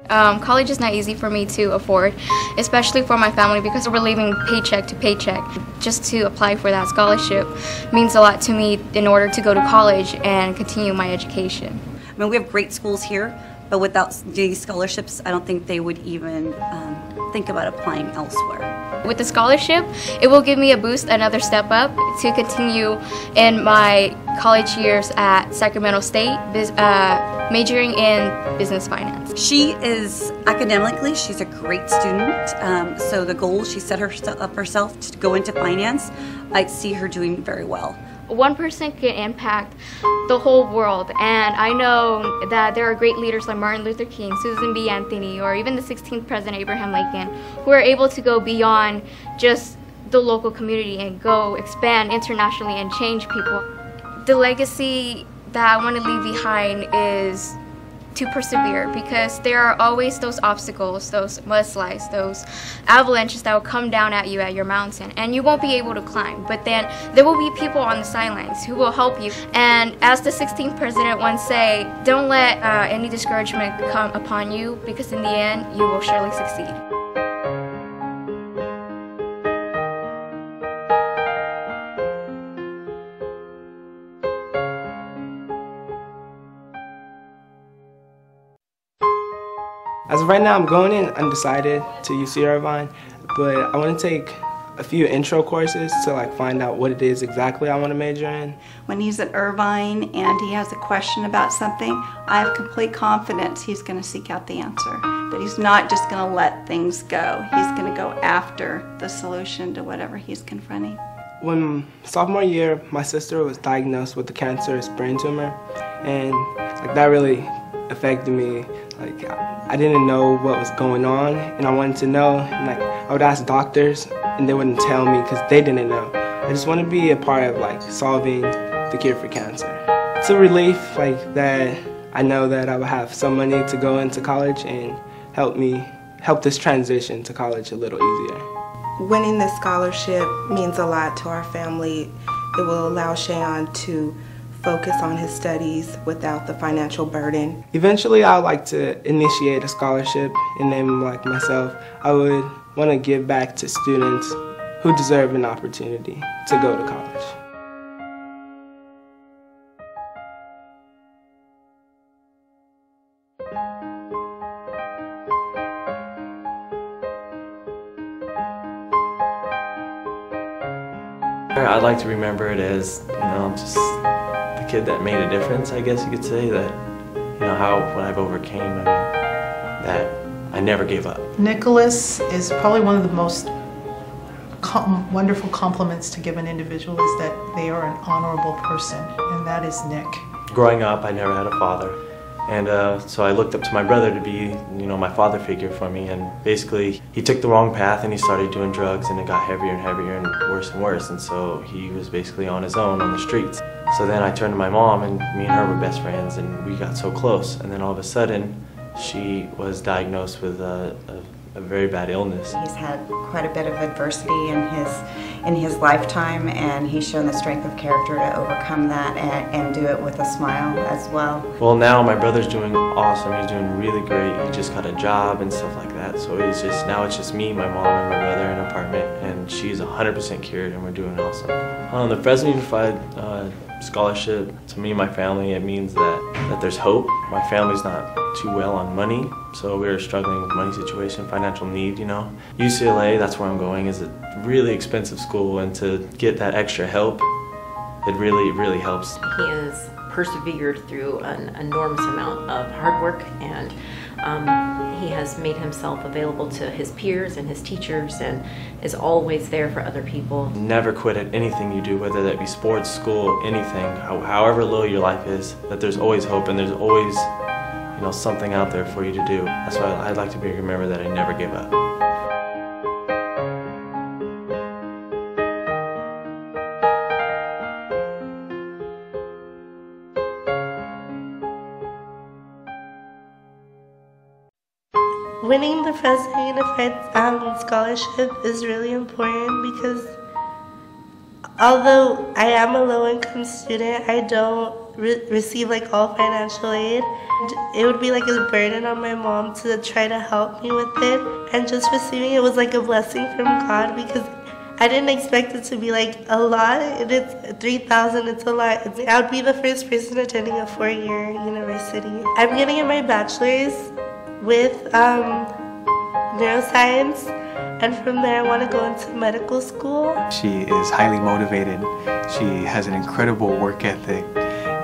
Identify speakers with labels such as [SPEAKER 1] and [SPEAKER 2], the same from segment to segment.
[SPEAKER 1] College is not easy for me to afford, especially for my family, because we're living paycheck to paycheck. Just to apply for that scholarship means a lot to me in order to go to college and continue my education.
[SPEAKER 2] I mean, we have great schools here, but without these scholarships, I don't think they would even think about applying elsewhere.
[SPEAKER 1] With the scholarship, it will give me a boost, another step up to continue in my college years at Sacramento State, majoring in business finance.
[SPEAKER 2] She is, academically, she's a great student. So the goal she set up herself to go into finance, I see her doing very well.
[SPEAKER 1] One person can impact the whole world, and I know that there are great leaders like Martin Luther King, Susan B. Anthony, or even the 16th President Abraham Lincoln, who are able to go beyond just the local community and go expand internationally and change people. The legacy that I want to leave behind is to persevere, because there are always those obstacles, those mudslides, those avalanches that will come down at you at your mountain, and you won't be able to climb, but then there will be people on the sidelines who will help you. And as the 16th president once said, don't let any discouragement come upon you, because in the end you will surely succeed.
[SPEAKER 3] As of right now, I'm going in undecided to UC Irvine, but I want to take a few intro courses to find out what it is exactly I want to major in.
[SPEAKER 4] When he's at Irvine and he has a question about something, I have complete confidence he's going to seek out the answer. But he's not just going to let things go. He's going to go after the solution to whatever he's confronting.
[SPEAKER 3] When sophomore year, my sister was diagnosed with a cancerous brain tumor, and that really affected me. I didn't know what was going on, and I wanted to know, and I would ask doctors and they wouldn't tell me because they didn't know. I just want to be a part of solving the cure for cancer. It's a relief that I know that I will have some money to go into college and help this transition to college a little easier.
[SPEAKER 5] Winning this scholarship means a lot to our family. It will allow Shayon to focus on his studies without the financial burden.
[SPEAKER 3] Eventually, I would like to initiate a scholarship and name myself. I would want to give back to students who deserve an opportunity to go to college.
[SPEAKER 6] I'd like to remember it as, just the kid that made a difference, I guess you could say, that, what I've overcame, that I never gave up.
[SPEAKER 7] Nicholas is probably one of the most wonderful compliments to give an individual, is that they are an honorable person, and that is Nick.
[SPEAKER 6] Growing up, I never had a father, and so I looked up to my brother to be, my father figure for me, and basically he took the wrong path and he started doing drugs, and it got heavier and heavier and worse, and so he was basically on his own on the streets. So then I turned to my mom, and me and her were best friends, and we got so close, and then all of a sudden she was diagnosed with a very bad illness.
[SPEAKER 8] He's had quite a bit of adversity in his lifetime, and he's shown the strength of character to overcome that and do it with a smile as well.
[SPEAKER 6] Well, now my brother's doing awesome. He's doing really great. He just got a job and stuff like that. So now it's just me, my mom, and my brother in an apartment, and she's 100% cured, and we're doing awesome. The Fresno Unified Scholarship, to me and my family, it means that there's hope. My family's not too well on money, so we're struggling with money situation, financial need, UCLA, that's where I'm going, is a really expensive school, and to get that extra help, it really helps.
[SPEAKER 9] He has persevered through an enormous amount of hard work, and he has made himself available to his peers and his teachers, and is always there for other people.
[SPEAKER 6] Never quit at anything you do, whether that be sports, school, anything, however low your life is, that there's always hope, and there's always something out there for you to do. That's why I'd like to be remembered that I never gave up.
[SPEAKER 10] Winning the Fresno Unified Scholarship is really important because although I am a low-income student, I don't receive like all financial aid. It would be like a burden on my mom to try to help me with it, and just receiving it was like a blessing from God, because I didn't expect it to be like a lot. It's $3,000, it's a lot. I would be the first person attending a 4-year university. I'm getting my bachelor's with neuroscience, and from there I want to go into medical school. She is highly motivated. She has an incredible work ethic,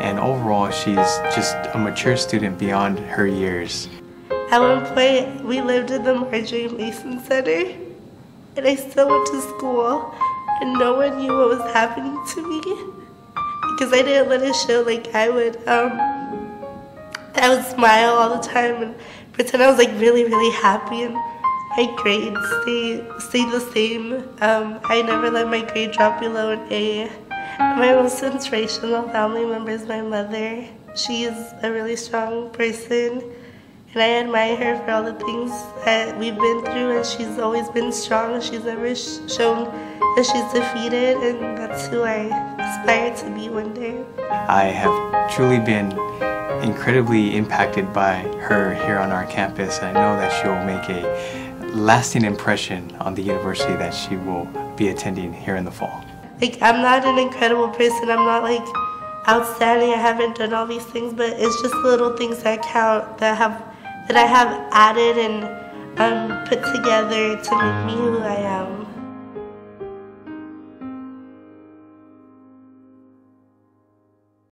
[SPEAKER 10] and overall she's just a mature student beyond her years. At one point we lived in the Marjorie Mason Center, and I still went to school, and no one knew what was happening to me because I didn't let it show. Like I would smile all the time and pretend I was like really, really happy, and my grades stayed the same. I never let my grade drop below an A. My most inspirational family member is my mother. She is a really strong person, and I admire her for all the things that we've been through, and she's always been strong. She's never shown that she's defeated, and that's who I aspire to be one day. I have truly been incredibly impacted by her here on our campus, and I know that she will make a lasting impression on the university that she will be attending here in the fall. Like, I'm not an incredible person, I'm not like outstanding, I haven't done all these things, but it's just little things that count, that I have added and put together to make me who I am.